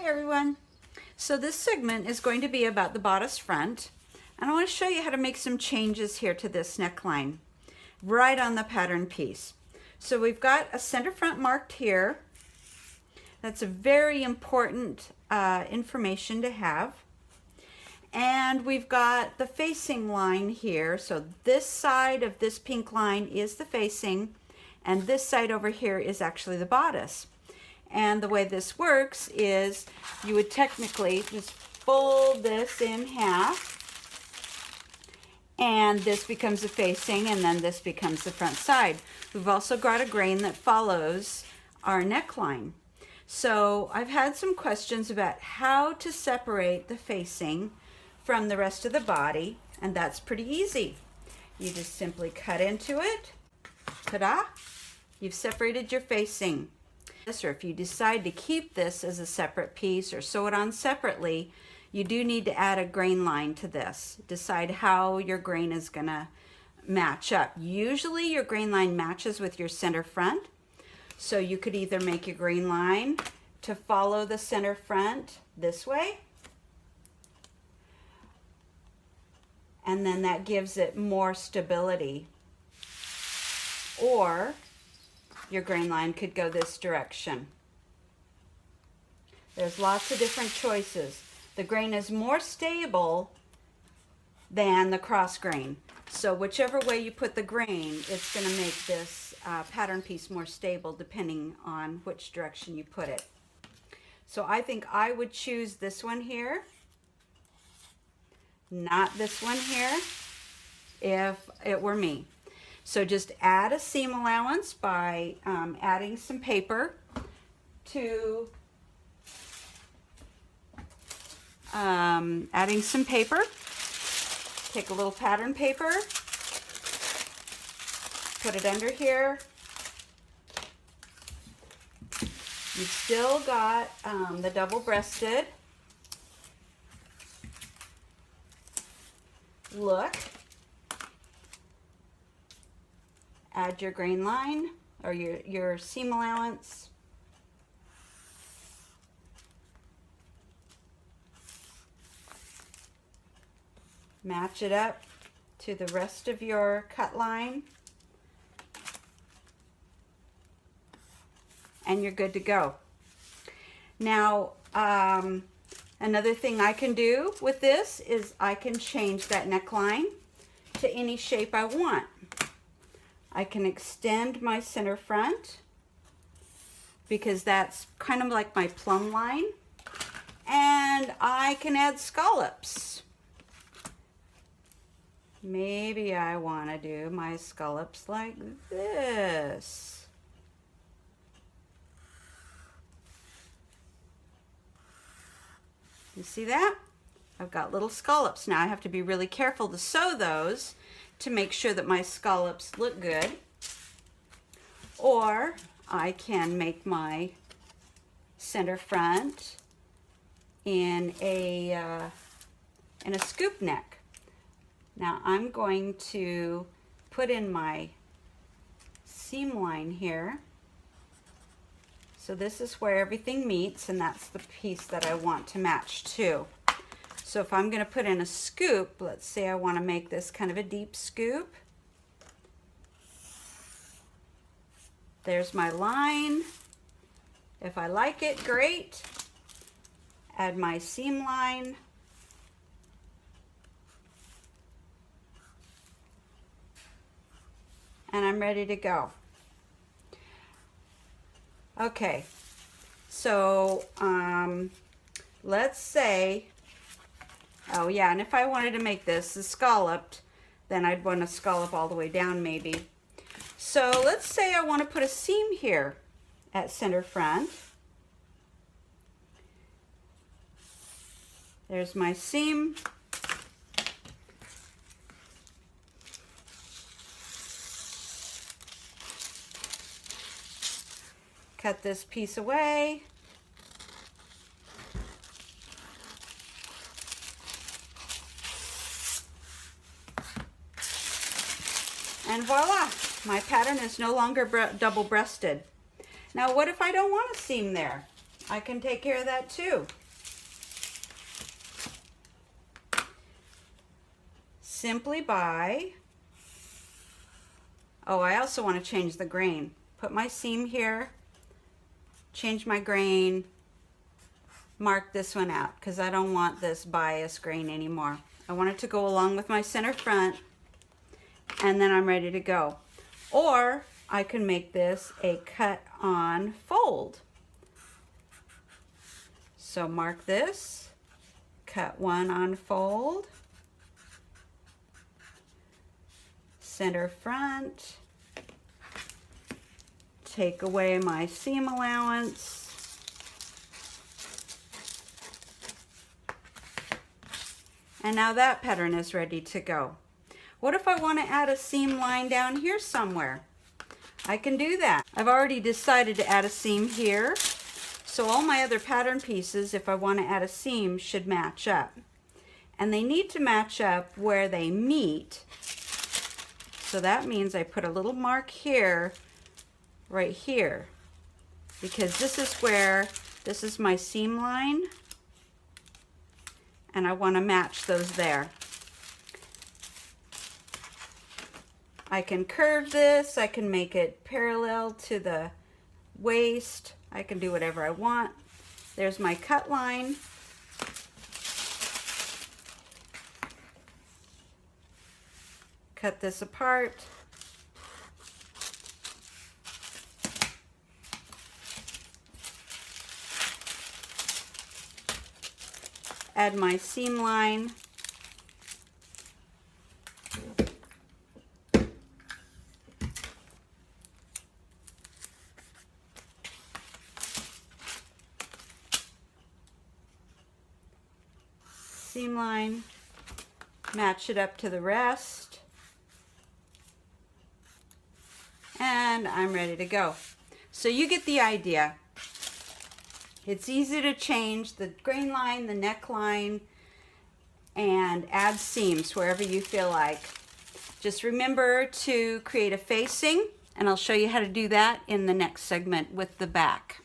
everyone. So this segment is going to be about the bodice front, and I want to show you how to make some changes here to this neckline right on the pattern piece. So we've got a center front marked here. That's a very important information to have. And we've got the facing line here. So this side of this pink line is the facing, and this side over here is actually the bodice. And the way this works is you would technically just fold this in half, and this becomes the facing, and then this becomes the front side. We've also got a grain that follows our neckline. So I've had some questions about how to separate the facing from the rest of the body, and that's pretty easy. You just simply cut into it. Ta-da! You've separated your facing. Or if you decide to keep this as a separate piece or sew it on separately, you do need to add a grain line to this. Decide how your grain is gonna match up. Usually your grain line matches with your center front. So you could either make your grain line to follow the center front this way, and then that gives it more stability. Or your grain line could go this direction. There's lots of different choices. The grain is more stable than the cross grain. So whichever way you put the grain, it's going to make this pattern piece more stable depending on which direction you put it. So I think I would choose this one here, not this one here, if it were me. So just add a seam allowance by adding some paper to Take a little pattern paper, put it under here. You've still got the double-breasted look. Add your grain line or your seam allowance. Match it up to the rest of your cut line, and you're good to go. Now, another thing I can do with this is I can change that neckline to any shape I want. I can extend my center front because that's kind of like my plumb line, and I can add scallops. Maybe I want to do my scallops like this. You see that? I've got little scallops. Now I have to be really careful to sew those to make sure that my scallops look good. Or I can make my center front in a scoop neck. Now I'm going to put in my seam line here. So this is where everything meets, and that's the piece that I want to match to. So if I'm going to put in a scoop, let's say I want to make this kind of a deep scoop. There's my line. If I like it, great. Add my seam line. And I'm ready to go. Okay, so let's say, oh yeah, and if I wanted to make this scalloped, then I'd want to scallop all the way down maybe. So let's say I want to put a seam here at center front. There's my seam. Cut this piece away. And voila, my pattern is no longer double-breasted. Now what if I don't want a seam there? I can take care of that too. simply by, oh, I also want to change the grain. Put my seam here, change my grain, mark this one out because I don't want this bias grain anymore. I want it to go along with my center front, and then I'm ready to go. Or I can make this a cut on fold. So mark this, cut one on fold, center front, take away my seam allowance, and now that pattern is ready to go. What if I want to add a seam line down here somewhere? I can do that. I've already decided to add a seam here. So all my other pattern pieces, if I want to add a seam, should match up. And they need to match up where they meet. So that means I put a little mark here, right here. Because this is where, this is my seam line. And I want to match those there. I can curve this, I can make it parallel to the waist. I can do whatever I want. There's my cut line. Cut this apart. Add my seam line. Seam line, match it up to the rest, and I'm ready to go. So you get the idea. It's easy to change the grain line, the neckline, and add seams wherever you feel like. Just remember to create a facing, and I'll show you how to do that in the next segment with the back.